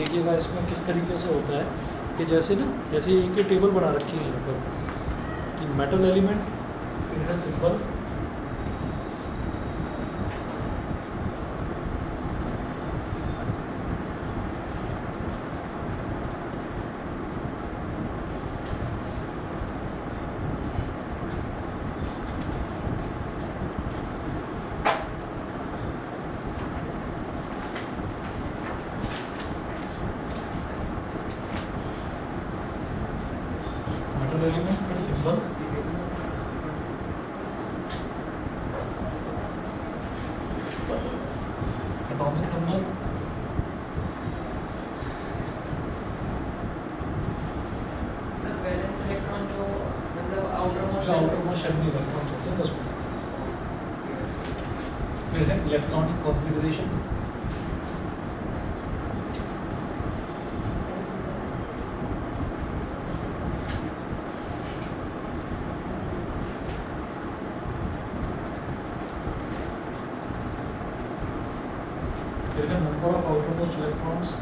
देखिएगा इसमें किस तरीके से होता है कि जैसे एक ही टेबल बना रखी है यहाँ पर कि मेटल एलिमेंट फिर है सिंबल, एलिमेंट फिर symbol, atomic number, sir valence electron जो मतलब आउटर मोस्ट शेल में इलेक्ट्रॉन्स होते हैं बस। फिर है इलेक्ट्रॉनिक कॉन्फ़िगरेशन, फिर है number of outer most electrons,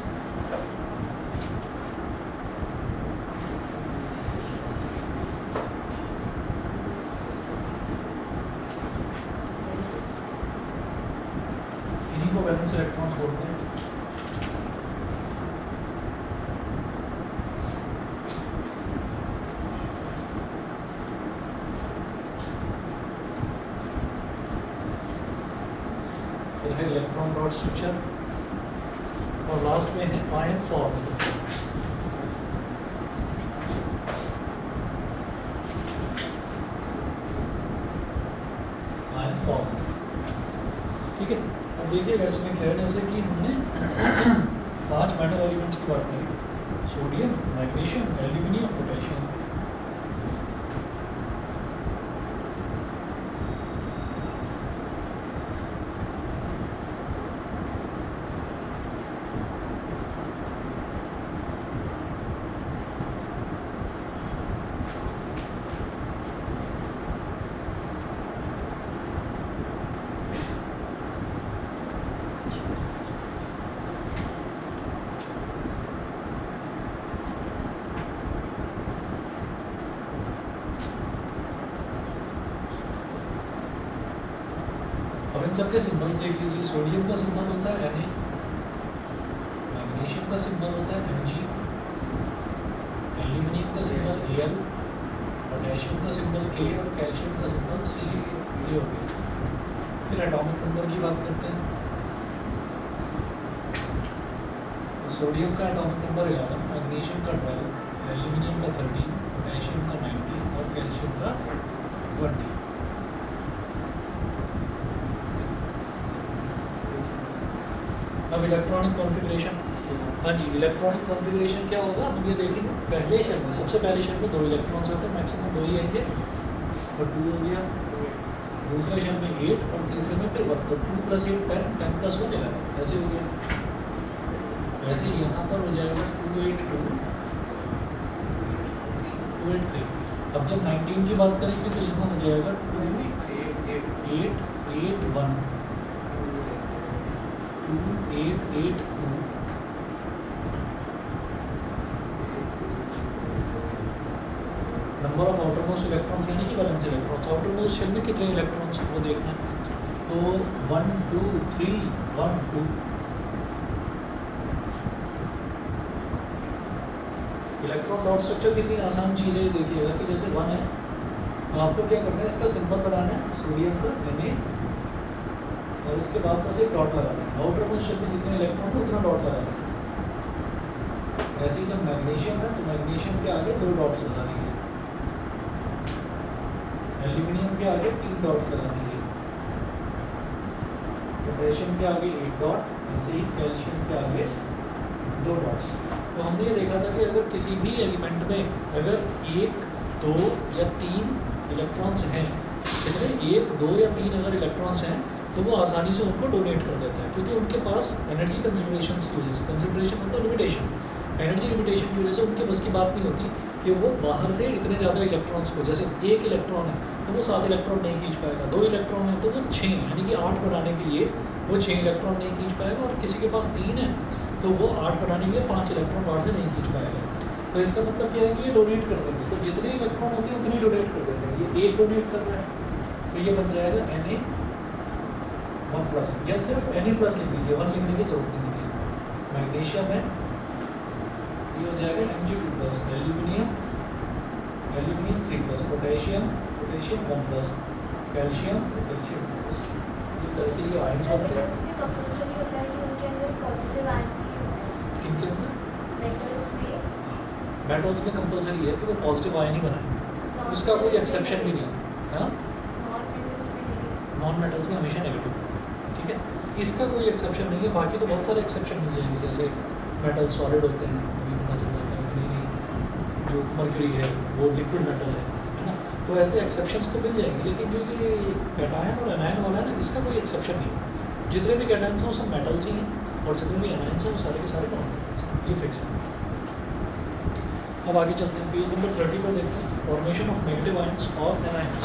इन्हीं को वैलेंस इलेक्ट्रॉन्स बोलते हैं। फिर है इलेक्ट्रॉन डॉट स्ट्रक्चर और लास्ट में है आयन फॉर्म। आयन फॉर्म, ठीक है। अब देखिएगा इसमें क्या है, जैसे कि हमने 5 मेटल एलिमेंट्स की बात करी, सोडियम, मैग्नीशियम, एल्यूमिनियम, पोटेशियम। अब इन सबके सिंबल देख लीजिए। सोडियम का सिंबल होता है Na, मैग्नीशियम का सिंबल होता है Mg, एल्यूमिनियम का सिंबल Al, पोटेशियम का सिंबल K और कैल्शियम का सिंबल C। ये हो गया। फिर एटॉमिक नंबर की बात करते हैं। तो सोडियम का एटॉमिक नंबर 11, मैग्नीशियम का 12, एल्यूमिनियम का 13, पोटेशियम का 19 और कैल्शियम का 20। अब इलेक्ट्रॉनिक कॉन्फ़िगरेशन, हाँ जी, इलेक्ट्रॉनिक कॉन्फ़िगरेशन क्या होगा हम ये देखेंगे। पहले शेल में, सबसे पहले शेल में 2 इलेक्ट्रॉन्स होते हैं, मैक्सिमम 2 ही आएंगे और 2 हो गया। दूसरे शेल में 8 और तीसरे में फिर 1, तो 2 + 8 10, 10 + 1 11, ऐसे हो गया। वैसे यहाँ पर हो जाएगा 2 8 2 2 8 3। अब जब 19 की बात करेंगे तो यहाँ हो जाएगा 2 8 8 1 2 8 8 2। Number of outer most electrons यानी कि valence electrons. Outer most shell में कितने इलेक्ट्रॉन्स वो देखना है, तो 1 2 3 1 2। इलेक्ट्रॉन डॉट स्ट्रक्चर कितनी आसान चीज़ है, देखिएगा कि जैसे 1 है तो आपको क्या करना है, इसका सिंबल बनाना है सोडियम का Na और इसके बाद बस एक डॉट लगाना है। आउटर मोस्ट शेल में जितने इलेक्ट्रॉन है उतना डॉट लगाना है। ऐसे ही जब मैग्नीशियम है तो मैग्नीशियम के आगे 2 डॉट्स लगा दीजिए, एल्यूमिनियम के आगे 3 डॉट्स लगा दीजिए, पोटेशियम के आगे 1 डॉट, ऐसे ही कैल्शियम के आगे 2 डॉट्स। तो हमने ये देखा था कि अगर किसी भी एलिमेंट में अगर 1 2 या 3 इलेक्ट्रॉन्स हैं, इसमें 1 2 या 3 अगर इलेक्ट्रॉन्स हैं तो वो आसानी से उनको डोनेट कर देता है, क्योंकि उनके पास एनर्जी कंसंट्रेशन की वजह से, कंसंट्रेशन मतलब लिमिटेशन, एनर्जी लिमिटेशन की वजह से उनके बस की बात नहीं होती कि वो बाहर से इतने ज़्यादा इलेक्ट्रॉन्स को, जैसे 1 इलेक्ट्रॉन है तो वो 7 इलेक्ट्रॉन नहीं खींच पाएगा, 2 इलेक्ट्रॉन है तो वो 6 यानी कि 8 बनाने के लिए वो 6 इलेक्ट्रॉन नहीं खींच पाएगा, और किसी के पास 3 है तो वो 8 बनाने के लिए 5 इलेक्ट्रॉन बाहर से नहीं खींच पाएगा। तो इसका मतलब क्या है कि ये डोनेट कर देंगे, तो जितने इलेक्ट्रॉन होते हैं उतने डोनेट कर देते हैं। ये 1 डोनेट कर रहा है तो ये बन जाएगा Na1+, या सिर्फ Na+ लिख दीजिए, 1 लिखने की जरूरत नहीं होती। मैग्नीशियम है, ये हो जाएगा Mg2+, एल्यूमिनियम 3+, पोटेशियम 1+, कैल्शियम 2+। इस तरह से ये आयंस बनते हैं। मेटल्स में कंपल्सरी होता है कि उनके अंदर पॉजिटिव आयंस ही होता है। किनके अंदर? मेटल्स में मेटल्स में कंपलसरी है कि वो पॉजिटिव आयन ही बनाए, उसका कोई एक्सेप्शन भी नहीं है। हाँ, नॉन मेटल्स में नेगेटिव। नॉन मेटल्स में हमेशा नेगेटिव, ठीक है, इसका कोई एक्सेप्शन नहीं है। बाकी तो बहुत सारे एक्सेप्शन मिल जाएंगे, जैसे मेटल सॉलिड होते हैं, कभी पता चल जाता है कि नहीं जो मर्क्यूरी है वो लिक्विड मेटल है ना, तो ऐसे एक्सेप्शंस तो मिल जाएंगे। लेकिन जो ये कैटायन और एनायन वाला है ना, इसका कोई एक्सेप्शन नहीं है। जितने भी कैटायंस हैं वो सब मेटल्स ही हैं, और जितने भी एनायंस हैं वो सारे के सारे नॉन मेटल्स हैं, ये फिक्स है। अब आगे चलते हैं, पेज नंबर 30 पर देखते हैं फॉर्मेशन ऑफ नेगेटिव आयंस और एनायंस।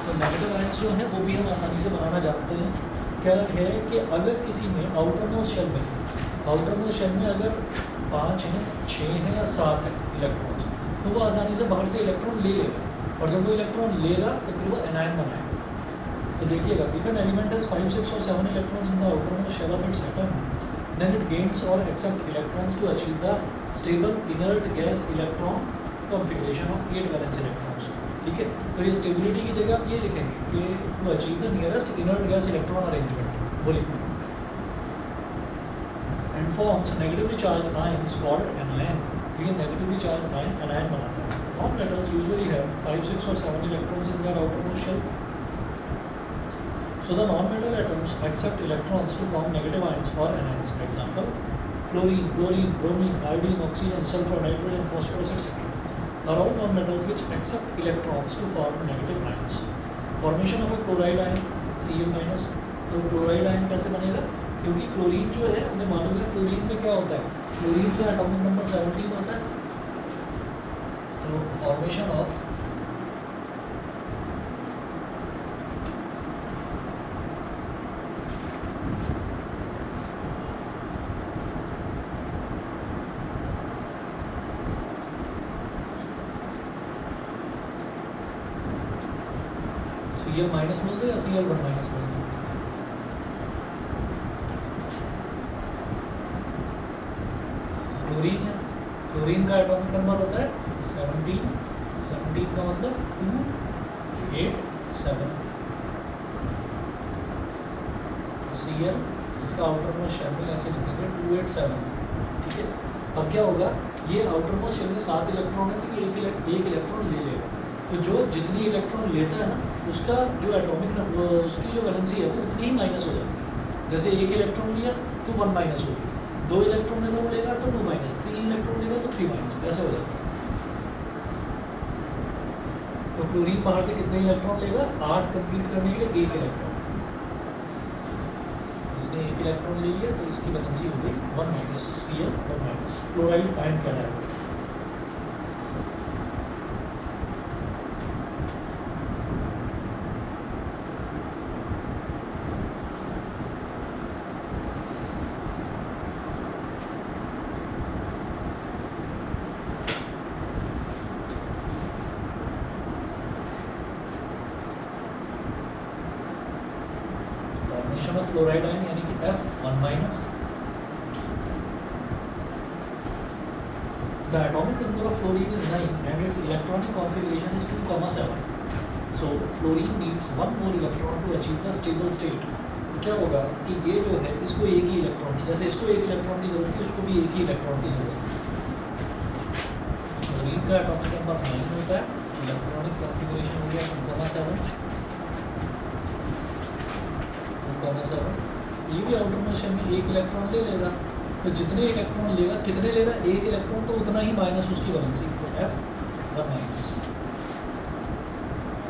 तो नेगेटिव आयंस जो है वो भी हम आसानी से बनाना जानते हैं। क्या है कि अगर किसी में आउटर मोस्ट शेल में अगर 5 हैं, 6 हैं या 7 हैं इलेक्ट्रॉन्स, तो वो आसानी से बाहर से इलेक्ट्रॉन ले लेगा, और जब वो इलेक्ट्रॉन लेगा तो फिर वो एनायन बनाएगा। तो देखिएगा, इफ एन एलिमेंट हैज 5, 6 और 7 electrons in the outer most shell of its atom, then it gains or accept electrons to achieve the stable inert gas electron configuration of 8 valence electrons। ठीक है, तो ये stability की जगह आप ये लिखेंगे कि to achieve the nearest inert gas electron arrangement, वो लिखना। And forms negatively charge ions called anion. तो ये नेगेटिवली चार्ज आयन एनायन बनाता है। नॉन मेटल्स यूजुअली हैव 5, 6 और 7 electrons in their outer most shell. So the non-metal atoms accept electrons to form negative ions or anions. For example, fluorine, chlorine, bromine, iodine, oxygen, sulfur, nitrogen, phosphorus, etc. are all non-metals which accept electrons to form negative ions. Formation of a chloride ion, Cl-। तो chloride ion कैसे बनेगा? क्योंकि chlorine जो है हमें मालूम है chlorine में क्या होता है, क्लोरीन का एटॉमिक नंबर 17 होता है। तो फॉर्मेशन ऑफ Cl- मिल गया या Cl1- मिल गया? क्लोरीन है, क्लोरीन का एटॉमिक नंबर होता है 17, 17 का मतलब 287। Cl इसका आउटर मोस्ट शेल में ऐसे लिखेंगे 287, ठीक है। अब क्या होगा, ये आउटर मोस्ट शेल में 7 इलेक्ट्रॉन है तो ये एक इलेक्ट्रॉन ले लेगा। तो जो जितनी इलेक्ट्रॉन लेता है ना, उसका जो एटॉमिक नंबर, उसकी जो वैलेंसी है वो उतनी ही माइनस हो जाती है। जैसे 1 इलेक्ट्रॉन लिया तो 1 माइनस हो गई, 2 इलेक्ट्रॉन अगर वो लेगा तो 2 माइनस, 3 इलेक्ट्रॉन लेगा तो 3 माइनस, ऐसे हो जाता है। तो क्लोरीन बाहर से कितने इलेक्ट्रॉन लेगा? 8 कंप्लीट करने के लिए 1 इलेक्ट्रॉन। इसने 1 इलेक्ट्रॉन ले लिया तो इसकी वैलेंसी हो गई 1 minus, Cl 1 minus. Chloride ion कहलाएगा। फॉर्मेशन ऑफ फ्लोराइड आयन यानी कि F1 minus. The atomic number of fluorine is 9 and its electronic configuration is 2,7. So fluorine needs one more electron to achieve the stable state. तो क्या होगा कि ये जो है इसको एक ही इलेक्ट्रॉन की, जैसे इसको 1 इलेक्ट्रॉन की जरूरत थी, उसको भी एक ही इलेक्ट्रॉन की जरूरत है। फ्लोरीन का एटॉमिक नंबर 9 होता है, इलेक्ट्रॉनिक कॉन्फ़िगरेशन हो गया 2,7। ये भी आउटर मोशन में 1 इलेक्ट्रॉन ले लेगा, तो जितने इलेक्ट्रॉन लेगा, कितने लेगा? 1 इलेक्ट्रॉन, तो उतना ही माइनस उसकी वैलेंसी, तो F1 माइनस।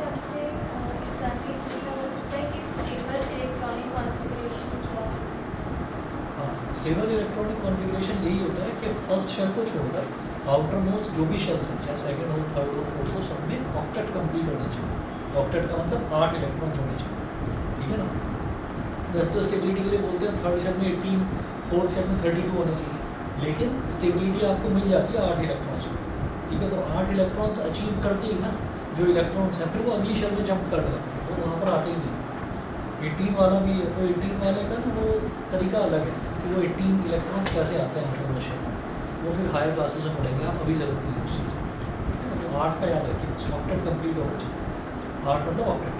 आपसे एग्जैक्टली पूछा हो सकता है कि स्टेबल इलेक्ट्रॉनिक कॉन्फ़िगरेशन क्या है? हाँ, स्टेबल इलेक्ट्रॉनिक कॉन्फ़िगरेशन यही होता है कि फर्स्ट शेल को छोड़कर आउटर मोस्ट जो भी शेल्स हैं, चाहे सेकंड हो, थर्ड हो, फोर्थ हो, सब में ऑक्टेट कंप्लीट होना चाहिए। ऑक्टेट का मतलब 8 इलेक्ट्रॉन्स होने चाहिए, ठीक है ना। जैसे तो स्टेबिलिटी के लिए बोलते हैं थर्ड शेल में 18, फोर्थ शेल में 32 होने चाहिए। लेकिन स्टेबिलिटी आपको मिल जाती है 8 इलेक्ट्रॉन्स में, ठीक है। तो 8 इलेक्ट्रॉन्स अचीव करती है ना जो इलेक्ट्रॉन्स हैं, फिर वो अगली शेल में जंप कर लेते हैं, तो वहाँ पर आते ही नहीं। 18 वाला भी है, तो 18 वाले का ना वो तरीका अलग है कि वो 18 इलेक्ट्रॉन्स कैसे आते हैं आउटर शेल में, वो फिर हायर क्लासेस में पढ़ेंगे, आप अभी जरूरत नहीं है उस चीज़ में। तो 8 का याद रखिए, ऑक्टेट कंप्लीट होना चाहिए, 8 मतलब ऑक्टेट।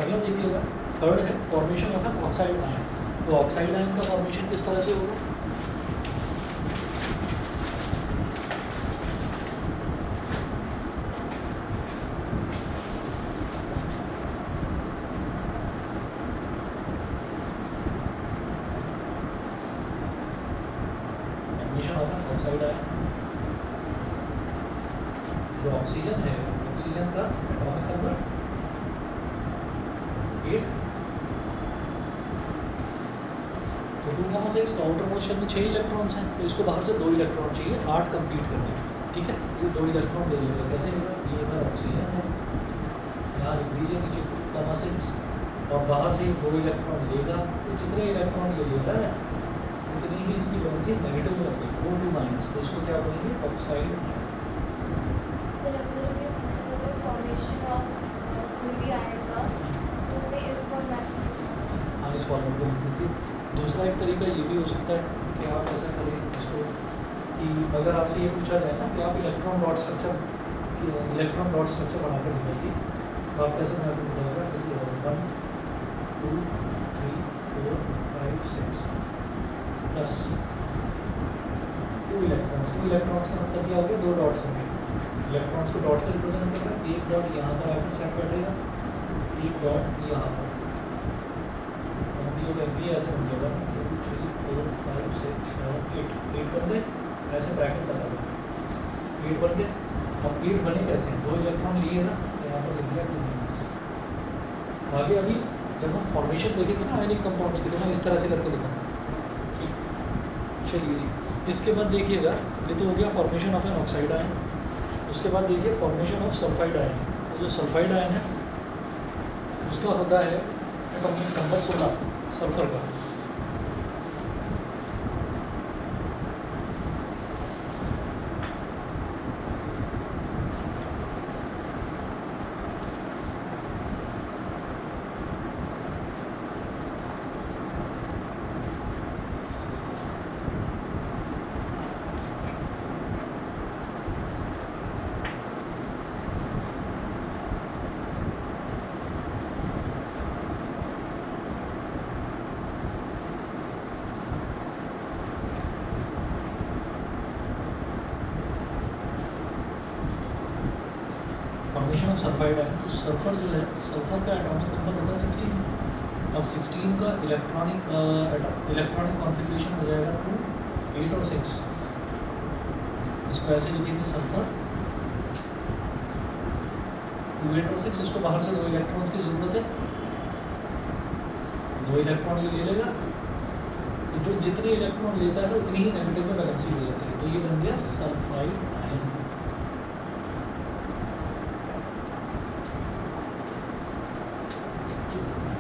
अगला देखिएगा, थर्ड है formation of an oxide ion. तो ऑक्साइड आयन का फॉर्मेशन किस तरह से होगा? Formation of an oxide ion, जो ऑक्सीजन है, ऑक्सीजन का एटॉमिक नंबर 8, तो 2,6 का आउटर मोस्ट शेल में 6 इलेक्ट्रॉन्स हैं, तो इसको बाहर से 2 इलेक्ट्रॉन चाहिए 8 कंप्लीट करने के लिए, ठीक है। ये 2 इलेक्ट्रॉन ले लीजिएगा, कैसे होगा? ये इधर ऑक्सीजन है, यहाँ लिख दीजिए नीचे 2,6, और बाहर से 2 इलेक्ट्रॉन लेगा, तो जितने इलेक्ट्रॉन ये ले रहा है उतनी ही इसकी वैलेंसी नेगेटिव में होगी, O2-, तो इसको क्या बोलेंगे? ऑक्साइड। सर अगर हमें पूछा अगर फॉर्मेशन ऑफ कोई भी आयन का, तो हमें इस फॉर्मेट में। हाँ, इस फॉर्मेट में लिख दीजिए। दूसरा एक तरीका ये भी हो सकता है कि आप ऐसा करें इसको कि अगर आपसे ये पूछा जाए ना कि आप इलेक्ट्रॉन डॉट स्ट्रक्चर बनाकर दिखाइए, तो आप कैसे बनाकर दिखाएगा? जैसे 1 2 3 4 5 6 प्लस 2 इलेक्ट्रॉन्स। 2 इलेक्ट्रॉन्स का मतलब क्या हो गया? 2 डॉट्स होंगे। इलेक्ट्रॉन्स को डॉट से रिप्रेजेंट कर रहा है, एक डॉट यहाँ पर आकर सेट बैठेगा, एक डॉट यहाँ पर, भी ऐसे बन जाएगा 2 3 4 5 6 7 8 बन गए, ऐसे ब्रैकेट बता दो 8 बन गए। अब 8 बने कैसे हैं? 2 इलेक्ट्रॉन लिए ना, तो यहाँ पर लिख दिया 2 आगे। अभी जब हम फॉर्मेशन देखेंगे ना आयनिक कंपाउंड्स की, तो मैं इस तरह से करके दिखाऊंगा, ठीक। चलिए जी, इसके बाद देखिएगा, ये तो हो गया formation of an oxide ion. उसके बाद देखिए फॉर्मेशन ऑफ सल्फाइड आयन। तो जो सल्फाइड आयन है उसका होता है एटॉमिक नंबर 16 सल्फर का। फॉर्मेशन ऑफ सल्फाइड आयन, तो सल्फर जो है, सल्फर का एटॉमिक नंबर होता है 16। अब 16 का इलेक्ट्रॉनिक कॉन्फ़िगरेशन हो जाएगा 2 8 और 6। इसको ऐसे लिखेंगे सल्फर 2 8 और 6। इसको बाहर से 2 इलेक्ट्रॉन्स की ज़रूरत है, 2 इलेक्ट्रॉन ये ले लेगा, तो जो जितने इलेक्ट्रॉन लेता है उतनी ही नेगेटिव में वैलेंसी हो जाती है, तो ये बन गया सल्फाइड आयन।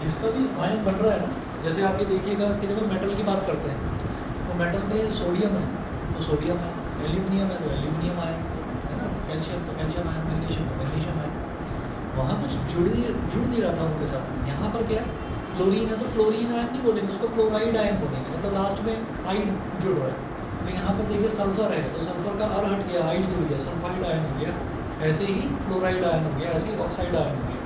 जिसका भी आयन बन रहा है ना, जैसे आप ये देखिएगा कि जब हम मेटल की बात करते हैं तो मेटल में सोडियम है तो सोडियम आयन, एल्यूमिनियम है तो एल्यूमिनियम आयन, है ना, कैल्शियम तो कैल्शियम आयन, मैग्नीशियम तो मैग्नीशियम आयन। वहाँ कुछ जुड़ नहीं रहा था उनके साथ। यहाँ पर क्या है, क्लोरीन है तो क्लोरीन आयन नहीं बोलेंगे, उसको क्लोराइड आयन बोलेंगे, मतलब लास्ट में आइड जुड़ रहा है। तो यहाँ पर देखिए सल्फर है तो सल्फर का आर हट गया, आइड जुड़ गया, सल्फाइड आयन हो गया। ऐसे ही फ्लोराइड आयन हो गया, ऐसे ही ऑक्साइड आयन हो गया,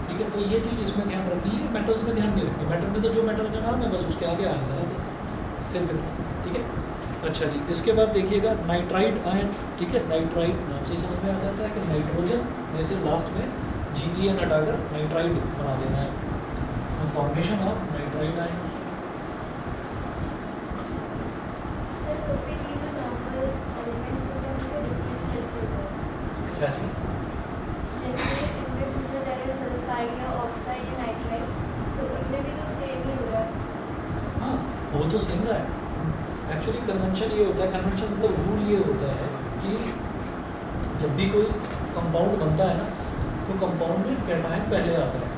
ठीक है। तो ये चीज़ इसमें ध्यान रखिए, मेटल्स में ध्यान नहीं रखिए। मेटल में तो जो मेटल का नाम है बस उसके आगे आयन लगा दें, सिर्फ इतना, ठीक है। अच्छा जी, इसके बाद देखिएगा नाइट्राइड आयन, ठीक है। नाइट्राइड नाम से ही समझ में आ जाता है कि नाइट्रोजन में से लास्ट में GEN हटाकर नाइट्राइड बना देना है। Formation of nitride ion. Sir तो फिर ये जो नॉर्मल एलिमेंट्स होते हैं उससे डिफरेंट कैसे होगा? क्या चीज़? जैसे इनमें पूछा जा रहा है सल्फाइड या ऑक्साइड या नाइट्राइड, तो उनमें भी तो सेम ही हो रहा है। हाँ, वो तो सेम रहा है। एक्चुअली कन्वेंशन ये होता है, कन्वेंशन मतलब रूल ये होता है कि जब भी कोई कंपाउंड बनता है ना, तो कंपाउंड में कैटायन पहले आता है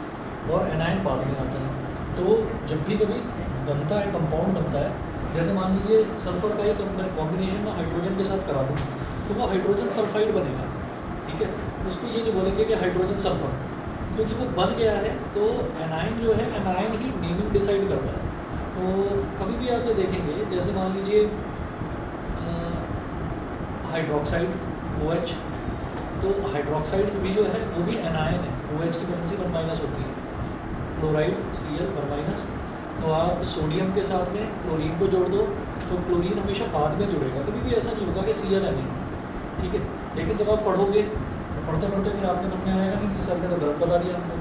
और एनायन बाद में आता है। तो जब भी कभी बनता है, कंपाउंड बनता है, जैसे मान लीजिए सल्फर का ही कॉम्बिनेशन में हाइड्रोजन के साथ करा दूँ तो वो हाइड्रोजन सल्फाइड बनेगा, ठीक है। उसको ये नहीं बोलेंगे कि हाइड्रोजन सल्फर, क्योंकि वो बन गया है। तो एनाइन जो है, एनाइन ही नेमिंग डिसाइड करता है। तो कभी भी आप ये देखेंगे, जैसे मान लीजिए हाइड्रोक्साइड OH, तो हाइड्रोक्साइड भी जो है वो भी एनाइन है, OH की वजह से 1- होती है। Chloride Cl 1-। तो आप सोडियम के साथ में क्लोरीन को जोड़ दो तो क्लोरीन हमेशा बाद में जुड़ेगा, कभी भी ऐसा नहीं होगा कि Cl है नहीं, ठीक है। लेकिन जब आप पढ़ोगे तो पढ़ते पढ़ते फिर आपके मन में आएगा कि सर ने तो गलत बता दिया हमको।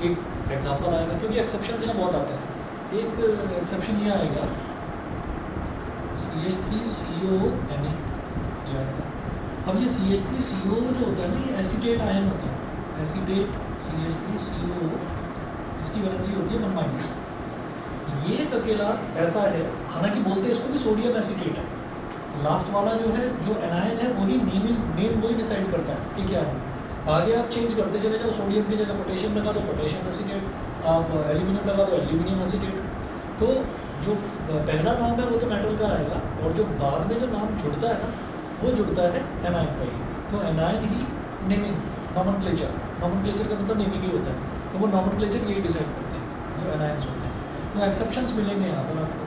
एक एग्जांपल आएगा, क्योंकि एक्सेप्शन यहाँ बहुत आते हैं। एक एक्सेप्शन ये आएगा CH3CO Na ये आएगा। अब ये CH3CO जो होता है ना, ये एसीटेट आयन होता है। एसीटेट CH3CO, इसकी वैलेंसी होती है 1-। ये एक अकेला ऐसा है, हालांकि बोलते हैं इसको कि सोडियम एसीटेट है। लास्ट वाला जो है, जो एनायन है, वही नेम वही डिसाइड करता है कि क्या है। आगे आप चेंज करते चले जाओ, सोडियम की जगह पोटेशियम लगा दो पोटेशियम एसीटेट, आप एल्यूमिनियम लगा दो एल्यूमिनियम एसीटेट। तो जो पहला नाम है वो तो मेटल का आएगा, और जो बाद में जो नाम जुड़ता है ना, वो जुड़ता है एनायन का ही। तो एनायन ही नेमिंग, नॉमेनक्लेचर का मतलब नेमिंग ही होता है। तो वो नॉमेनक्लेचर यही डिसाइड करते हैं जो एनायंस होते हैं। तो एक्सेप्शंस मिलेंगे यहाँ पर आपको,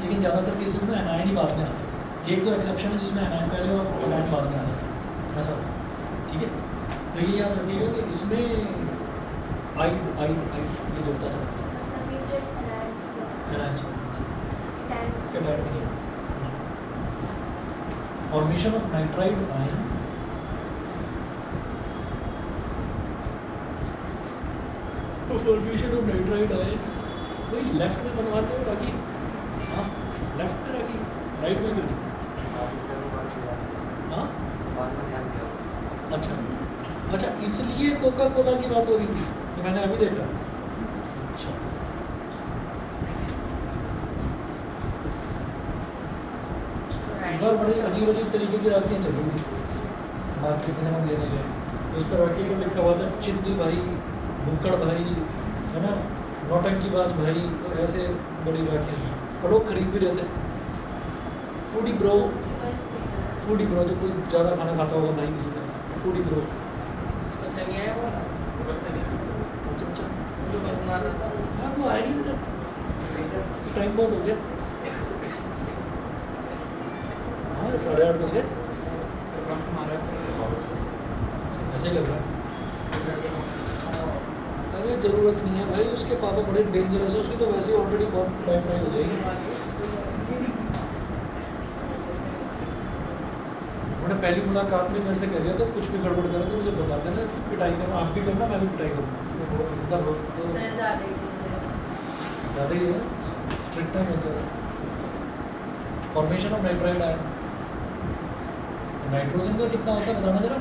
लेकिन ज़्यादातर केसेस में एनायन ही बाद में आते हैं। एक तो एक्सेप्शन है जिसमें एनायन पहले और एनायन बाद में आ जाता है, ऐसा होता है, ठीक है। तो ये याद रखिएगा कि इसमें आई ये जुड़ता चलता है अभी सिर्फ anions anions formation of nitride ion. Formation of nitride ion वही लेफ्ट में बनवाते हो राखी, हाँ लेफ्ट में राखी, राइट में क्यों नहीं? हाँ अच्छा, इसलिए कोका कोला की बात हो रही थी, तो मैंने अभी देखा। अच्छा, इस बार बड़े अजीब तरीके की राखियाँ चल रही थी मार्केट में, हम लेने गए। उस पर राखी को लिखा हुआ था चिंदी भाई, बुक्कड़ भाई, है ना, नौटंकी बाज भाई। तो ऐसे बड़ी राखियाँ थी और लोग खरीद भी रहे थे। फूडी ब्रो जो कोई ज़्यादा खाना खाता होगा भाई किसी का, फूडी ब्रो। बच्चा नहीं आया वो अच्छा, जो मार रहा था हाँ वो आया नहीं था, टाइम बहुत हो गया। हाँ 8:30 बज गए, ऐसे ही लग रहा है। अरे ज़रूरत नहीं है भाई, उसके पापा बड़े डेंजरस है, उसकी तो वैसे ही ऑलरेडी बहुत टाइम हो जाएगी। उन्होंने पहली मुलाकात में मेरे से कह दिया था कुछ भी गड़बड़ करे तो मुझे बता देना, इसकी पिटाई करना, आप भी करना, मैं भी पिटाई करूँगा। मतलब तो ज़्यादा ही है, स्ट्रिक्ट टाइम होता है। Formation of nitride ion, nitrogen का कितना होता है बताना जरा।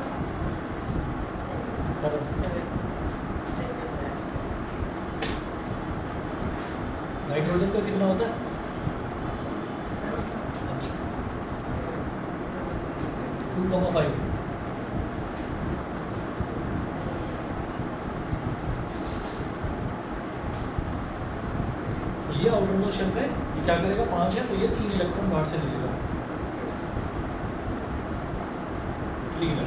7। नाइट्रोजन का कितना होता है? अच्छा 2,5। ये आउटर मोस्ट शेल में ये क्या करेगा, 5 है तो ये 3 इलेक्ट्रॉन बाहर से ले लेगा। 3 है।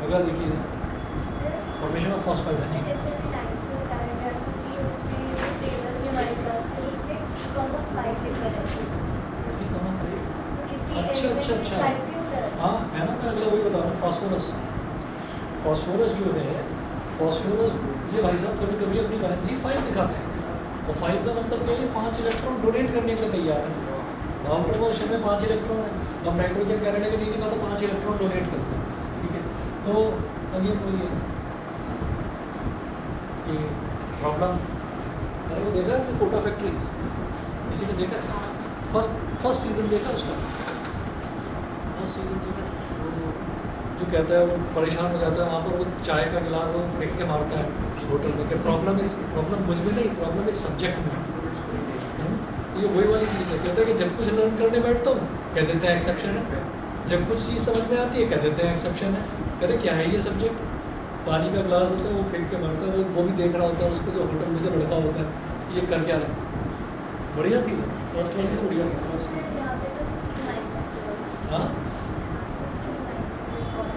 अगला देखिए फॉर्मेशन ऑफ फॉस्फाइड है जी। जैसे टाइम पे बताया गया था कि उसमें टेबल में हमारे पास है, उसमें कॉमन 5 लिखा रहता है, तो किसी अच्छा, एलिमेंट अच्छा, में अच्छा। 5 भी होता है। हाँ है ना, मैं अगला वही बता रहा हूँ। फास्फोरस जो है, फास्फोरस ये भाई साहब कभी कभी अपनी वैलेंसी 5 दिखाते हैं, और 5 का मतलब क्या है, 5 इलेक्ट्रॉन डोनेट करने के लिए तैयार है। आउटर मोस्ट शेल में 5 इलेक्ट्रॉन है, अब नाइट्रोजन कैरेडे के नीचे का तो 5 इलेक्ट्रॉन डोनेट करते हैं, ठीक है। तो अगेन वही है कि प्रॉब्लम, अरे वो देखा है कोटा फैक्ट्री, किसी ने देखा? फर्स्ट सीजन देखा उसका, फर्स्ट सीजन देखा। वो जो कहता है वो परेशान हो जाता है वहाँ पर, वो चाय का गिलास वो फेंक के मारता है होटल में। प्रॉब्लम मुझ में नहीं, प्रॉब्लम इस सब्जेक्ट में। ये वही वाली चीज़ है, कहते हैं कि जब कुछ लर्न करने बैठता हूँ कह देते हैं एक्सेप्शन है, जब कुछ चीज़ समझ में आती है कह देते हैं एक्सेप्शन है। कहते क्या है ये सब्जेक्ट, पानी का ग्लास होता है वो फेंक के मारता है, वो भी देख रहा होता है उसको, जो होटल में जो लड़का होता है ये कर क्या रहा है। बढ़िया थी फर्स्ट वाली तो बढ़िया थी फर्स्ट में। यहाँ पे तो C माइनस है। हाँ तो 3 -1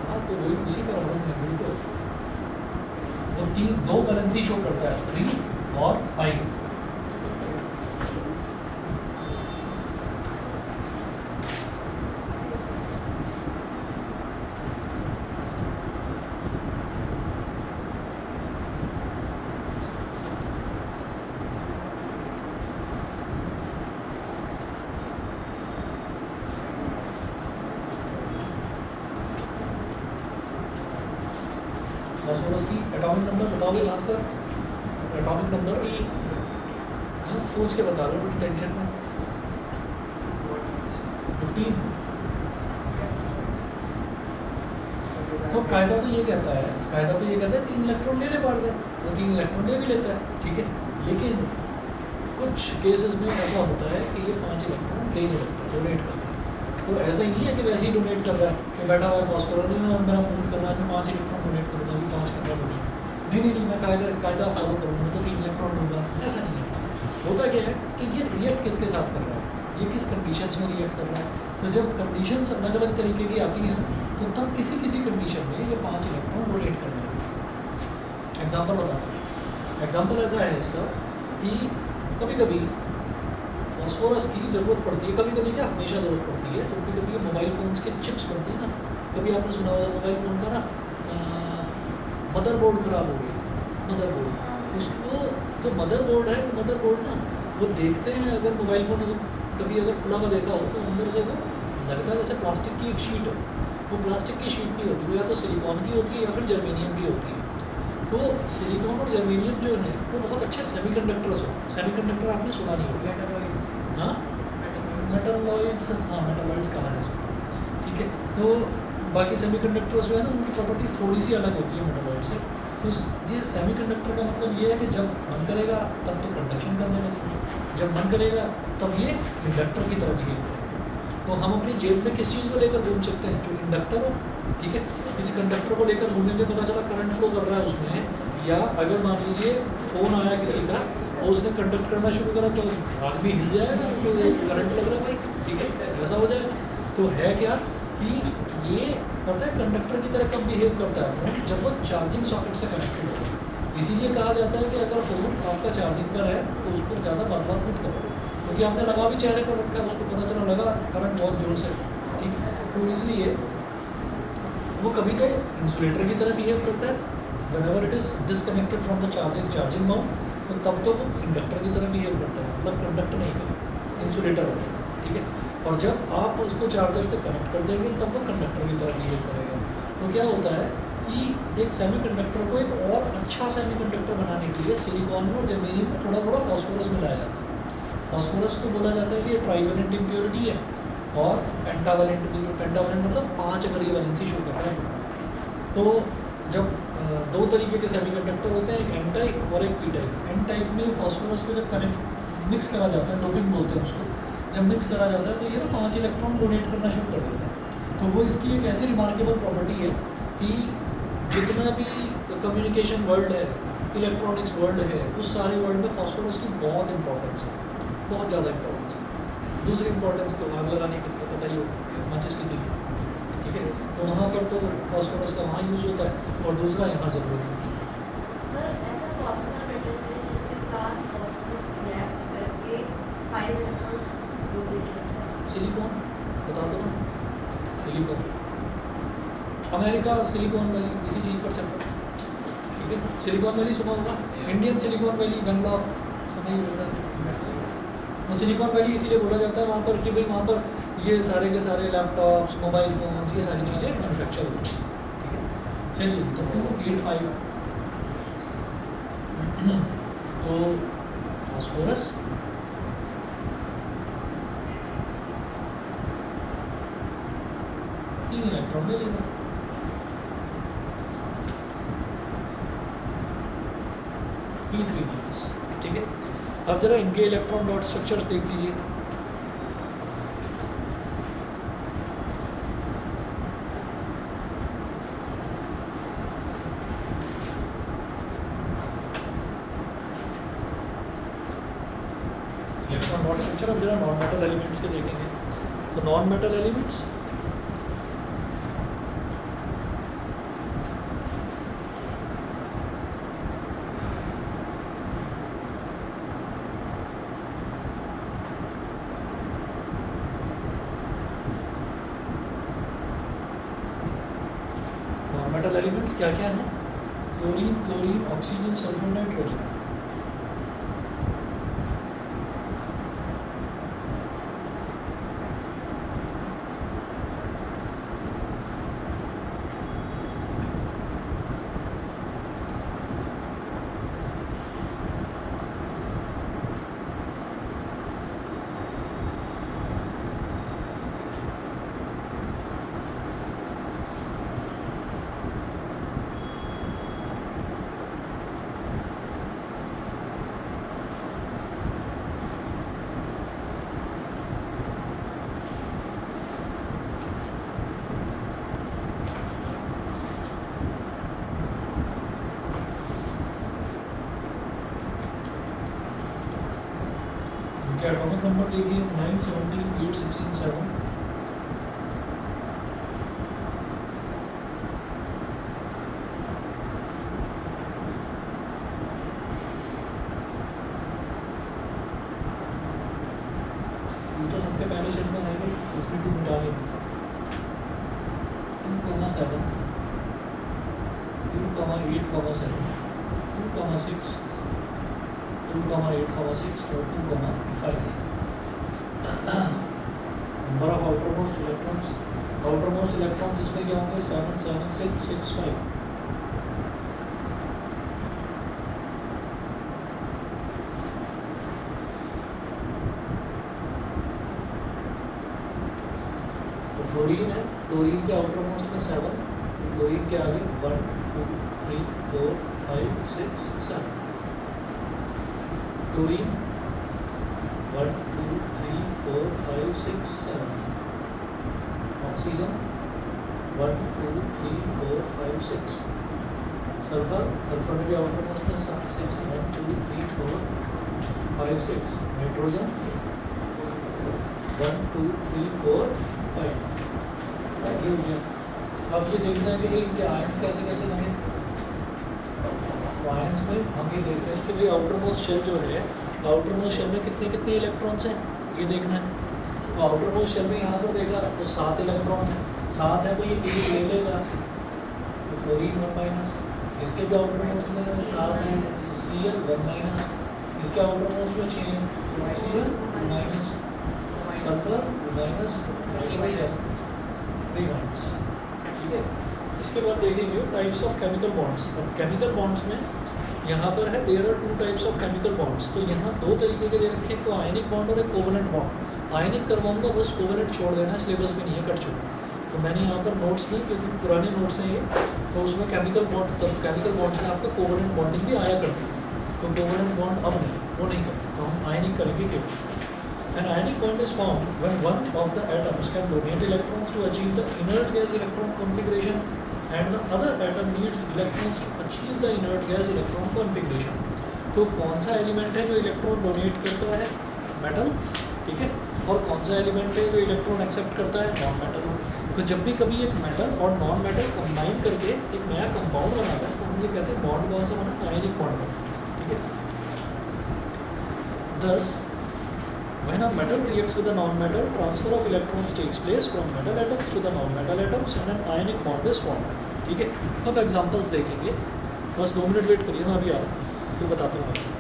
हाँ तो वही उसी का रहा हूँ मैं बिल्कुल। वो दो वैलेंसी शो करता है 3 और 5। फास्फोरस की एटॉमिक नंबर बताओगे लास्ट का, एटॉमिक नंबर हाँ सोच के बता रहे हो बड़ी टेंशन में। 15। तो कायदा तो ये कहता है, 3 इलेक्ट्रॉन ले ले बाहर से, वो 3 इलेक्ट्रॉन ले भी लेता है, ठीक है। लेकिन कुछ केसेस में ऐसा होता है कि ये 5 इलेक्ट्रॉन दे नहीं लगता, डोनेट करता है। तो ऐसा ही है कि वैसे ही डोनेट कर रहा है कि बैठा हुआ फॉस्फोरस नहीं ना, मेरा मूड कर रहा है मैं 5 इलेक्ट्रॉन डोनेट करूँगा, अभी 5 कर रहा डोनेट, नहीं मैं कायदा फॉलो करूँगा, मैं तो 3 इलेक्ट्रॉन दूँगा। ऐसा नहीं है। होता क्या है कि ये रिएक्ट किसके साथ कर रहा है, ये किस कंडीशंस में रिएक्ट कर रहा है। तो जब कंडीशंस अलग अलग तरीके की आती हैं ना, तो तब किसी कंडीशन में ये 5 इलेक्ट्रॉन डोनेट करने लगते हैं। एग्जाम्पल बताता हूँ। एग्जाम्पल ऐसा है इसका कि कभी कभी फॉस्फोरस की ज़रूरत पड़ती है, कभी कभी क्या हमेशा ज़रूरत पड़ती है। तो कभी कभी मोबाइल फ़ोन्स के चिप्स बनते हैं ना, कभी आपने सुना होगा मोबाइल फ़ोन का ना मदरबोर्ड ख़राब हो गया, मदरबोर्ड उसको, तो मदरबोर्ड है मदरबोर्ड ना, वो देखते हैं अगर मोबाइल फ़ोन कभी अगर खुला हुआ देखा हो तो अंदर से वो लगता है जैसे प्लास्टिक की एक शीट हो। वो प्लास्टिक की शीट नहीं होती, वो या तो सिलिकॉन की होती है या फिर जर्मेनियम की होती है। तो सिलिकॉन और जर्मेनियम जो है वो बहुत अच्छे सेमीकंडक्टर्स होते हैं। सेमीकंडक्टर आपने सुना नहीं होगा, हाँ मेटलॉइड्स, हाँ मेटलॉइड्स कहा जा सकता है, ठीक है। तो बाकी सेमीकंडक्टर्स जो है ना उनकी प्रॉपर्टीज़ थोड़ी सी अलग होती है मेटलॉइड से। तो ये सेमीकंडक्टर का मतलब ये है कि जब मन करेगा तब तो कंडक्शन करने लगेगा, जब मन करेगा तब ये इंडक्टर की तरह बिहेव करेगा। तो हम अपनी जेब में किस चीज़ को लेकर घूम सकते हैं, जो इंडक्टर हो, ठीक है। किसी कंडक्टर को लेकर घूमेंगे, पता चला करंट फ्लो कर रहा है उसमें, या अगर मान लीजिए फ़ोन आया किसी का और उसने कंडक्ट करना शुरू करा तो आदमी हिल जाएगा, तो करंट लग रहा है भाई, ठीक है, ऐसा हो जाएगा। तो है क्या कि ये पता है कंडक्टर की तरह कब बिहेव करता है फ़ोन, जब वो चार्जिंग सॉकेट से कनेक्टेड हो। इसीलिए कहा जाता है कि अगर फ़ोन आपका चार्जिंग पर है तो उस पर ज़्यादा बात मत करो, क्योंकि आपने लगा भी चेहरे पर रखा है, उसको पता चला लगा करंट बहुत ज़ोर से, ठीक। तो इसलिए वो कभी तो इंसुलेटर की तरह बिहेव करता है whenever it is disconnected from the charging mount, तो तब तो वो इंडक्टर की तरह बिहेव करता है, मतलब कंडक्टर नहीं करेगा, इंसुलेटर होता है, ठीक है। और जब आप उसको चार्जर से कनेक्ट कर देंगे तब वो कंडक्टर की तरह बिहेव करेगा। तो क्या होता है कि एक सेमीकंडक्टर को एक और अच्छा सेमीकंडक्टर बनाने के लिए सिलिकॉन में और जर्मेनियम में थोड़ा थोड़ा फॉस्फोरस मिलाया जाता है। फॉस्फोरस को बोला जाता है कि ये ट्राइवेलेंट इम्प्योरिटी है, और पेंटावेलेंट मतलब 5 अगर ये वैलेंसी शो कर रहा है तो जब 2 तरीके के सेमीकंडक्टर होते हैं, एक एन टाइप और एक पी टाइप। एन टाइप में फॉस्फोरस को जब कनेक्ट मिक्स करा जाता है, डोपिंग बोलते हैं उसको, जब मिक्स करा जाता है तो ये ना 5 इलेक्ट्रॉन डोनेट करना शुरू कर देता है। तो वो इसकी एक ऐसी रिमार्केबल प्रॉपर्टी है कि जितना भी कम्युनिकेशन वर्ल्ड है, इलेक्ट्रॉनिक्स वर्ल्ड है, उस सारे वर्ल्ड में फॉस्फोरस की बहुत इंपॉर्टेंस है, बहुत ज़्यादा इंपॉर्टेंस है। दूसरी इंपॉर्टेंस तो आग लगाने के लिए पता ही होगा, माचिस की तीली, ठीक है। तो वहाँ पर तो फॉस्फोरस का वहाँ यूज़ होता है, और दूसरा यहाँ ज़रूरत होती है। सर ऐसा फॉर्मूला मेटल है जिसके साथ फॉस्फोरस रिएक्ट करके 5 इलेक्ट्रॉन्स डोनेट करता है। सिलिकॉन बता दो ना, सिलिकॉन, अमेरिका सिलिकॉन वैली इसी चीज़ पर चल रहा है, ठीक है। सिलिकॉन वैली सुना होगा, इंडियन सिलिकॉन वैली, बेंगलोर, समझ होगा। वो सिलिकॉन वैली इसीलिए बोला जाता है वहाँ पर कि भाई वहाँ पर ये सारे के सारे लैपटॉप्स, मोबाइल फोन्स, ये सारी चीज़ें मैन्युफैक्चर होती हैं, ठीक है। चलिए तो 285 तो फॉस्फोरस तीन इलेक्ट्रॉन ले लेगा, P3 माइनस, ठीक है। अब जरा इनके इलेक्ट्रॉन डॉट स्ट्रक्चर्स देख लीजिए। इलेक्ट्रॉन डॉट स्ट्रक्चर अब जरा नॉन मेटल एलिमेंट्स के देखेंगे। तो non metal elements metal elements क्या क्या हैं? Chlorine, chlorine, oxygen, sulphur, nitrogen. Atomic number देखिए 9, 17, 8, 16, 7। तो सबके पहले शेल में आएंगे, इसमें 2 मिटा देंगे। 2,7, 2,8,7, 2,6, 2,8,6 और 2,5। नंबर ऑफ आउटरमोस्ट इलेक्ट्रॉन्स इसमें क्या होंगे? 7, 7, 6, 6, 5। तो फ्लोरीन है, फ्लोरीन के आउटरमोस्ट में 7, फ्लोरीन के आगे 1, 2, 3, 4, 5, 6, 7। क्लोरीन 1, 2, 3, 4, 5, 6, 7। ऑक्सीजन 1, 2, 3, 4, 5, 6। सल्फर में भी आउटरमोस्ट में 6, 1, 2, 3, 4, 5, 6। नाइट्रोजन 1, 2, 3, 4, 5। ये हो गया। अब ये देखना है कि इनके आयंस कैसे कैसे बने। आयंस में हम ये देख रहे हैं कि भाई आउटरमोस्ट शेल जो है, आउटरमोस्ट शेल में कितने कितने इलेक्ट्रॉन्स हैं, ये देखना है। तो आउटरमोस्ट शेल में यहाँ पर देखा तो 7 इलेक्ट्रॉन है, 7 है तो ये 1 ले लेगा, तो क्लोरीन 1-, इसके भी आउटरमोस्ट में 7 है, Cl 1-, इसके आउटरमोस्ट में 6 है, ऑक्सीजन 2-, सल्फर 2-, 3-। ठीक है। इसके बाद देखेंगे टाइप्स ऑफ केमिकल बॉन्ड्स। अब केमिकल बॉन्ड्स में यहाँ पर है there are 2 types of chemical bonds. तो यहाँ 2 तरीके के दे रखे हैं, तो आयनिक बॉन्ड और एक कोवेलेंट बॉन्ड। आयनिक करवाऊंगा, बस कोवेलेंट छोड़ देना, सिलेबस में नहीं है, कट चुका। तो मैंने यहाँ पर नोट्स में, क्योंकि पुराने नोट्स हैं ये, तो उसमें केमिकल बॉन्ड, तब केमिकल बॉन्ड्स में आपका कोवेलेंट बॉन्डिंग भी आया करती है। तो कोवेलेंट बॉन्ड अब नहीं, वो नहीं करते, तो हम आयनिक करेंगे केवल। An ionic bond is formed when one of the atoms can donate electrons to achieve the inert gas electron configuration and the other atom needs electrons to achieve the inert gas electron configuration. तो कौन सा element है जो electron donate करता है? Metal. ठीक है। और कौन सा एलिमेंट है जो इलेक्ट्रॉन एक्सेप्ट करता है? Non metal. तो जब भी कभी एक मेटल और नॉन मेटल कंबाइन करके एक नया कंपाउंड बनाता है तो हम ये कहते हैं बॉन्ड कौन सा बना? आयनिक बॉन्ड बना। ठीक है। Thus, when a metal reacts with a non-metal, transfer of electrons takes place from metal atoms to the non-metal atoms and an ionic bond is formed. ठीक है। अब एग्जांपल्स देखेंगे, बस 2 मिनट वेट करिए, मैं अभी आ रहा हूँ, फिर बताता हूँ आपको।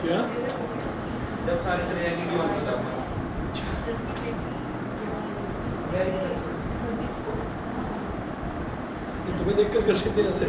क्या जब सारे चले जाएंगे की बात बताऊंगा। ये तुम्हें देख कर रहे थे ऐसे?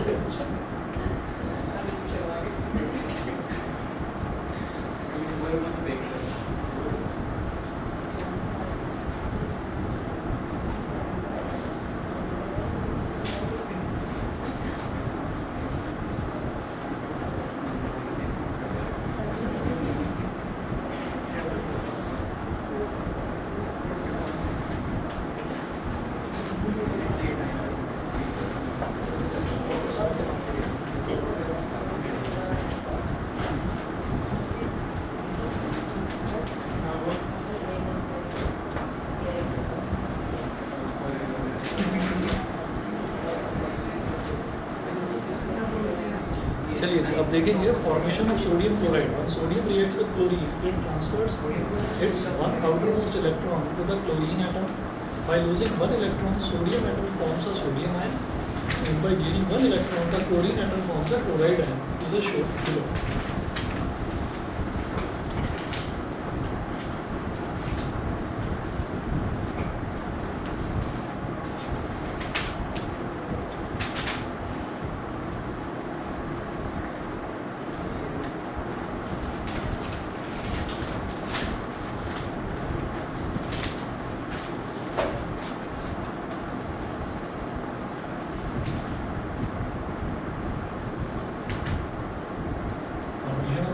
चलिए जी, अब देखेंगे formation of sodium chloride. When sodium reacts with chlorine, it transfers its one outermost electron to the chlorine atom. By losing one electron, sodium atom forms a sodium ion, and by gaining one electron, the chlorine atom forms a chloride ion. This is shown below.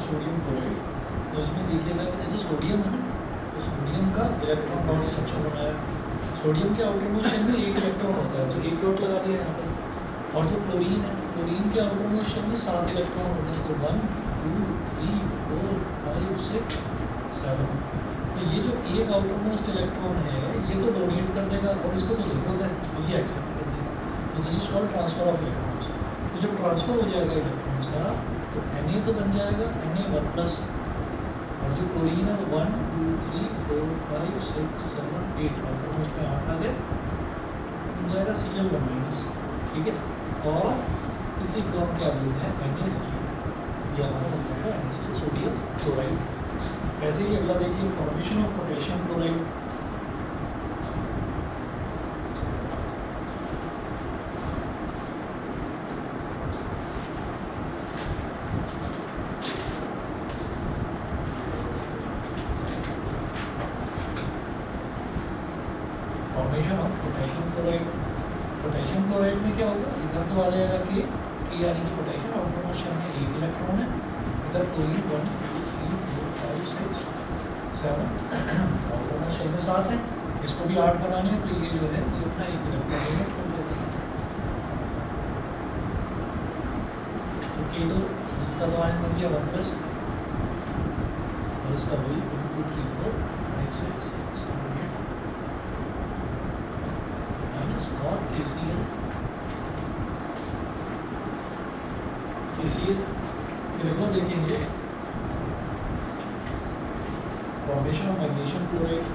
Sodium chloride, तो उसमें देखिएगा कि जैसे sodium है ना, तो sodium का electron dot structure बनाया। सोडियम के आउटर मोस्ट शेल में एक इलेक्ट्रॉन होता है, तो एक डॉट लगा दिया यहाँ पर। और जो क्लोरीन है, क्लोरीन के आउटर मोस्ट शेल में 7 इलेक्ट्रॉन होते हैं, तो 1 2 3 4 5 6 7। तो ये जो एक आउटर मोस्ट इलेक्ट्रॉन है, ये तो डोनेट कर देगा और इसको तो ज़रूरत है, तो ये एक्सेप्ट कर देगा। तो this is called transfer of electrons. तो जब ट्रांसफर हो जाएगा इलेक्ट्रॉन्स का, तो Na तो बन जाएगा Na 1+, और जो क्लोरीन है वो 1 2 3 4 5 6 7 8 ऑलमोस्ट में 8 आ गए, बन जाएगा Cl1-, ठीक है। और इसी को हम क्या बोलते हैं NaCl, ये हमारा बन जाएगा NaCl, सोडियम क्लोराइड। ऐसे ही अगला देखिए formation of potassium chloride. Formation of potassium chloride, potassium chloride में क्या होगा, इधर तो आ जाएगा कि यानी कि पोटेशियम आउटरमोस्ट शेल में 1 इलेक्ट्रॉन है, इधर क्लोरीन 1 2 3 4 5 6 7 आउटरमोस्ट शेल में 7 है, इसको भी 8 बनाने हैं, तो ये जो है ये अपना 1 इलेक्ट्रॉन डोनेट कर देते हैं। तो के तो इसका तो आयन बन गया 1+, और इसका वही 1 2 3 4 5 6 7 8 और KCl, फिर अगला देखेंगे formation of magnesium chloride.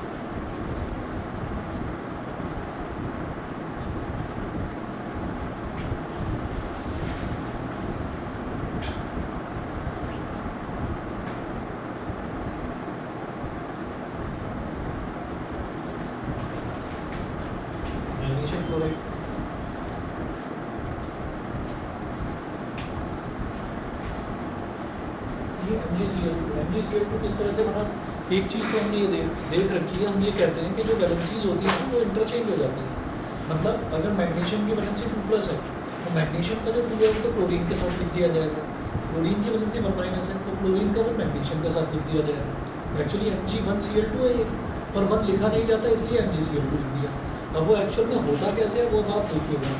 Magnesium chloride ये MgCl2 किस तरह से बना, एक चीज़ तो हमने ये देख रखी है, हम ये कहते हैं कि जो वैलेंसीज होती हैं वो इंटरचेंज हो जाती हैं। मतलब अगर मैग्नीशियम की वैलेंसी 2+ है तो मैग्नीशियम का जो 2 है वो तो क्लोरीन के साथ लिख दिया जाएगा, क्लोरीन की वैलेंसी 1- है तो क्लोरीन का वो मैग्नीशियम के साथ लिख दिया जाएगा। एक्चुअली Mg1Cl2 है ये, पर 1 लिखा नहीं जाता इसलिए MgCl2 लिख दिया। अब वो एक्चुअल में होता कैसे है वो आप देखिएगा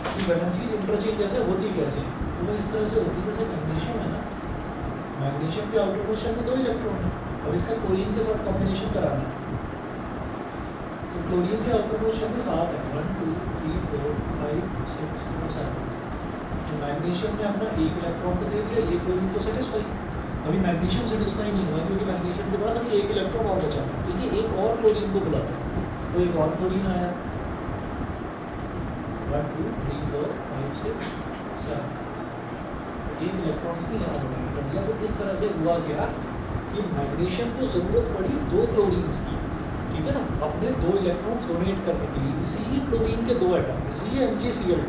कि वैलेंसीज इंटरचेंज जैसे होती कैसे, तो वो इस तरह से होती है। जैसे मैग्नीशियम है ना, मैग्नीशियम के आउटर मोस्ट शेल में 2 इलेक्ट्रॉन है, अब इसका क्लोरीन के साथ कॉम्बिनेशन कराना है, तो क्लोरीन के आउटर मोस्ट शेल में 7 है, 1 2 3 4 5 6 और 7। तो मैग्नीशियम ने अपना 1 इलेक्ट्रॉन तो दे दिया, ये क्लोरीन तो सेटिस्फाई, अभी मैग्नीशियम सेटिस्फाई नहीं हुआ क्योंकि मैग्नीशियम के पास अभी 1 इलेक्ट्रॉन और बचा है, तो ये एक और क्लोरीन को बुलाता है, तो एक और क्लोरीन आया 1 2 3 4 5 6 7, 1 इलेक्ट्रॉन से यहाँ डोनेट कर दिया। तो इस तरह से हुआ क्या कि मैग्नीशियम को ज़रूरत पड़ी 2 क्लोरीन्स की, ठीक है ना, अपने 2 इलेक्ट्रॉन्स डोनेट करने के लिए, इसलिए क्लोरीन के 2 एटम, इसलिए MgCl2 है।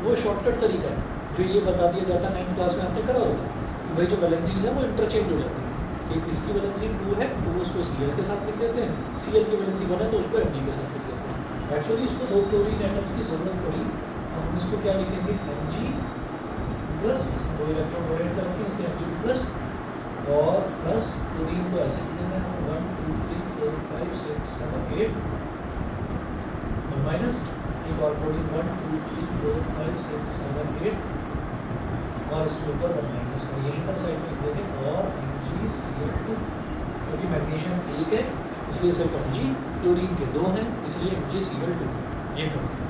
वो शॉर्टकट तरीका है जो ये बता दिया जाता है 9th क्लास में आपने करा होगा कि भाई जो वैलेंसीज है वो इंटरचेंज हो जाती है, कि इसकी वैलेंसी 2 है तो वो उसको Cl के साथ लिख देते हैं, Cl की वैलेंसी 1 है तो उसको Mg के साथ लिख देते हैं। एक्चुअली इसको 2 क्लोरीन एटम्स की ज़रूरत पड़ी, हम इसको क्या लिखेंगे Mg+, 2 इलेक्ट्रॉन डोनेट करके इसे Mg+, और प्लस क्लोरीन को ऐसे लिख देना है 1 2 3 4 5 6 7 8 और माइनस एक और क्लोरीन 1 2 3 4 5 6 7 8 और इसके ऊपर 1- और यहीं पर साइड में लिख देंगे और MgCl2, क्योंकि मैग्नीशियम 1 है इसलिए सिर्फ Mg, क्लोरीन के 2 हैं इसलिए MgCl2, ये कर दिया।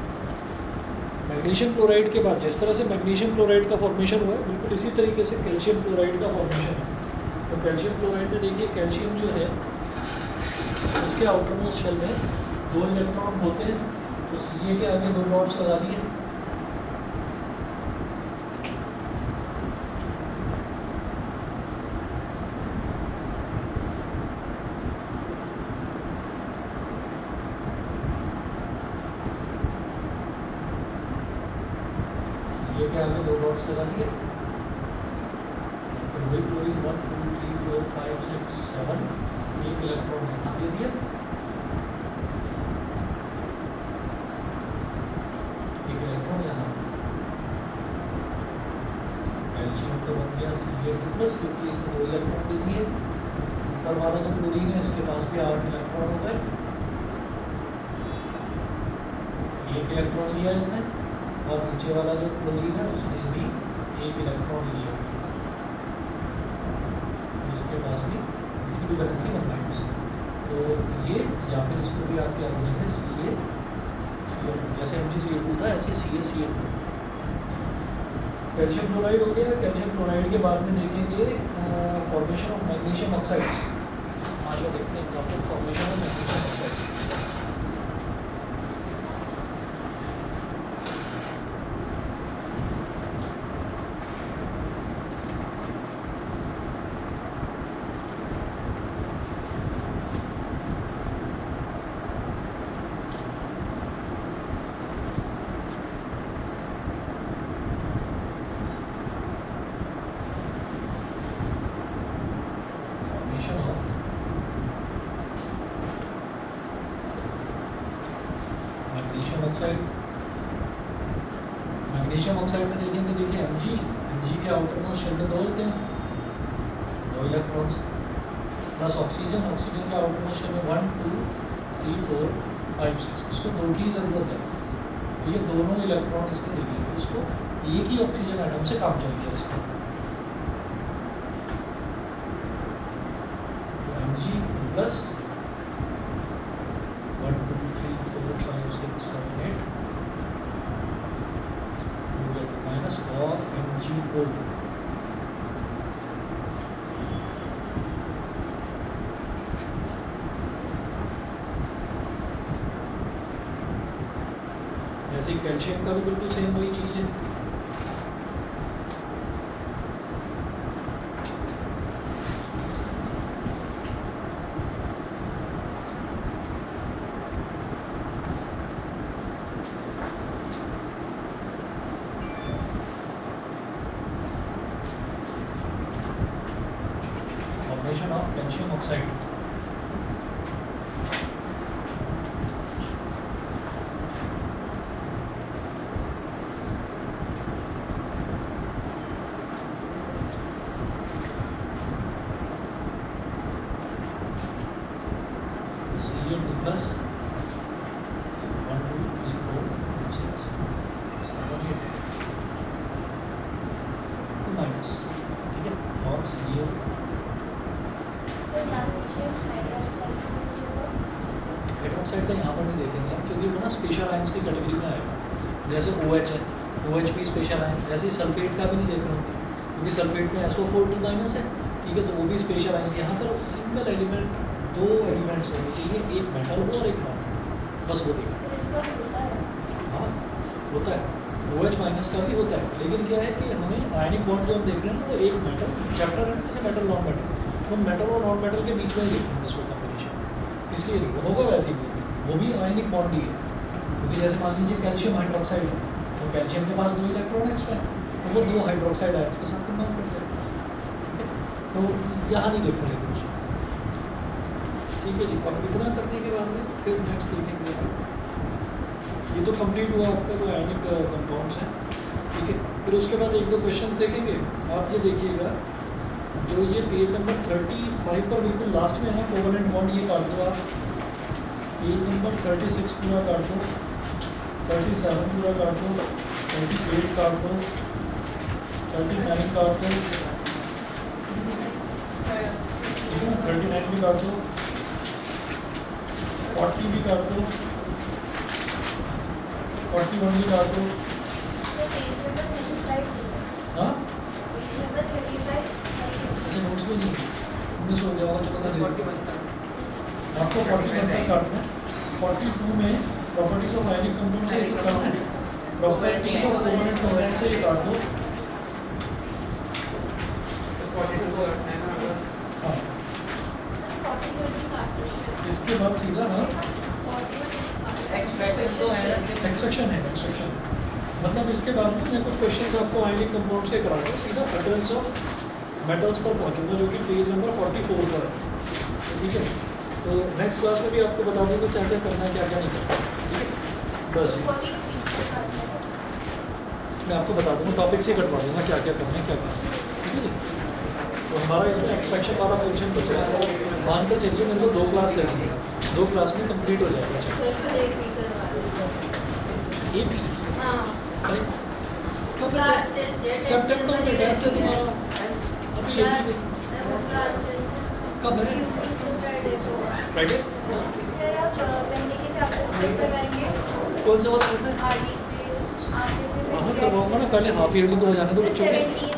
मैग्नीशियम क्लोराइड के बाद जिस तरह से मैग्नीशियम क्लोराइड का फॉर्मेशन हुआ है बिल्कुल इसी तरीके से कैल्शियम क्लोराइड का फॉर्मेशन है। तो कैल्शियम क्लोराइड में देखिए कैल्शियम जो है इसके आउटर मोस्ट शेल में 2 इलेक्ट्रॉन होते हैं, तो Ca के आगे 2 डॉट्स लगा दिए, Ca के आगे 2 डॉट्स लगा दिए, वही क्लोरीन 1 2 3 4 5 6 7 1 इलेक्ट्रॉन यहाँ दे दिया, 1 इलेक्ट्रॉन यहाँ, कैल्शियम तो बन गया Ca2+, क्योंकि इसने 2 इलेक्ट्रॉन दे दिए। ऊपर वाला जो क्लोरीन है इसके पास भी 8 इलेक्ट्रॉन हो गए, 1 इलेक्ट्रॉन लिया इसने, और नीचे वाला जो क्लोरीन है उसने भी 1 इलेक्ट्रॉन लिया, इसके पास भी, इसकी भी वैलेंसी 1-, तो ये या फिर इसको भी आप क्या बोलेंगे Cl, जैसे MgCl2 था ऐसे CaCl2। कैल्शियम क्लोराइड हो गया। कैल्शियम क्लोराइड के बाद में देखेंगे फॉर्मेशन ऑफ मैग्नीशियम ऑक्साइड। चलो देखते हैं example formation of magnesium oxide. Magnesium oxide, magnesium oxide में देखेंगे, देखिए एमजी के आउटर मोस्ट शेल में 2 होते हैं, 2 इलेक्ट्रॉन्स, प्लस ऑक्सीजन के आउटर मोस्ट शेल में 1 2 3 4 5 6, इसको 2 की ज़रूरत है, तो ये दोनों इलेक्ट्रॉन इसके देंगे, तो इसको एक ही ऑक्सीजन एटम से काम चल गया इसका, एमजी प्लस 1 2 3 4 5 6 7 8 माइनस और एमजी ओ। जैसे कैल्शियम का भी बिल्कुल सेम वही चीज़ है। Formation of calcium oxide. Ca2 plus 1 2 3 4 5 6 7 8 2 minus, ठीक है, और Ca sir magnesium hydroxide hydroxide का यहाँ पर नहीं देखेंगे आप, क्योंकि वो ना स्पेशल आयंस की कैटेगरी में आएगा, जैसे OH है, OH भी स्पेशल आयन, जैसे सल्फेट का भी नहीं देख रहे होंगे, क्योंकि सल्फेट में SO4 2 माइनस है, ठीक है, तो वो भी स्पेशल आयंस। यहाँ पर सिंगल एलिमेंट, 2 एलिमेंट्स होने चाहिए, एक मेटल हो और एक नॉन, बस वो देखा। सर इसका होता है हाँ होता है, OH माइनस का भी होता है, लेकिन क्या है कि हमें आयनिक बॉन्ड जो हम देख रहे हैं ना, वो एक मेटल चैप्टर है ना, जैसे मेटल नॉन मेटल, तो मेटल और नॉन मेटल के बीच में ही देखते हैं इसको कॉम्बिनेशन, इसलिए नहीं होगा वैसे ही वो भी आयनिक बॉन्ड ही है, क्योंकि जैसे मान लीजिए कैल्शियम हाइड्रोक्साइड है, तो कैल्शियम के पास 2 इलेक्ट्रॉन एक्स्ट्रा है, तो वो 2 हाइड्रोक्साइड आयंस के साथ कंबाइन कर जाएगा, ठीक है, तो यहाँ नहीं देखो लेकिन उसको, ठीक है जी। अब इतना करने के बाद में फिर नेक्स्ट देखेंगे, ये तो कंप्लीट हुआ आपका जो आयनिक कंपाउंड्स हैं, ठीक है, फिर उसके बाद 1-2 क्वेश्चंस देखेंगे। आप ये देखिएगा, जो ये पेज नंबर 35 पर बिल्कुल लास्ट में है कोवेलेंट बॉन्ड, ये काट दो आप, पेज नंबर 36 पूरा काट दो, 37 पूरा काट दो, 38 काट दो, 39 काट दो, ठीक है ना, 39 भी काट दो, 40 भी काट दो, 41 भी काट दो, सर पेज नंबर 35 हाँ पेज नंबर 35 अच्छा नोट्स में नहीं है, 19 हो जाएगा, चलो मैं दे देता हूँ। आपको 41 तक काटना है, 42 में प्रॉपर्टीज ऑफ आयनिक कंपाउंड से एक करना है, प्रॉपर्टीज ऑफ कोवेलेंट कंपाउंड से ये काट दो, 42 को रखना है ना अगर हाँ, सर 40 काट दो, इसके बाद सीधा हाँ 40 एक्सट्रैक्शन तो है ना, एक्सट्रैक्शन है, एक्सट्रैक्शन मतलब इसके बाद में मैं कुछ क्वेश्चंस आपको आयनिक कंपाउंड्स के करा दूँ, सीधा अकरेंस ऑफ मेटल्स पर पहुँचूंगा, जो कि पेज नंबर 44 पर है, ठीक है। तो नेक्स्ट क्लास में भी आपको बता दूँगा क्या क्या करना है, क्या क्या नहीं करना, ठीक है, बस 43 काट दो। मैं आपको बता दूँगा, टॉपिक से कटवा दूँगा क्या क्या करना है, क्या करना है, ठीक है जी। तो हमारा इसमें एक्सट्रैक्शन वाला पोर्शन बचा है, मानकर चलिए मेरे को 2 क्लास लगेंगे, 2 क्लास में कंप्लीट हो जाएगा। चलो सर तो एक भी करवा दो। ये भी हाँ अरे कब है क्लास टेस्ट? टेस्ट है, सितंबर में टेस्ट है तुम्हारा, अभी ये भी क्लास टेस्ट कब है? फ्राइडे को। फ्राइडे? सर आप पहले के चैप्टर से करवाएंगे कौन सा वाला करना है? आगे से हाँ करवाऊंगा ना, पहले हाफ ईयरली तो हो जाने दो बच्चों के। 17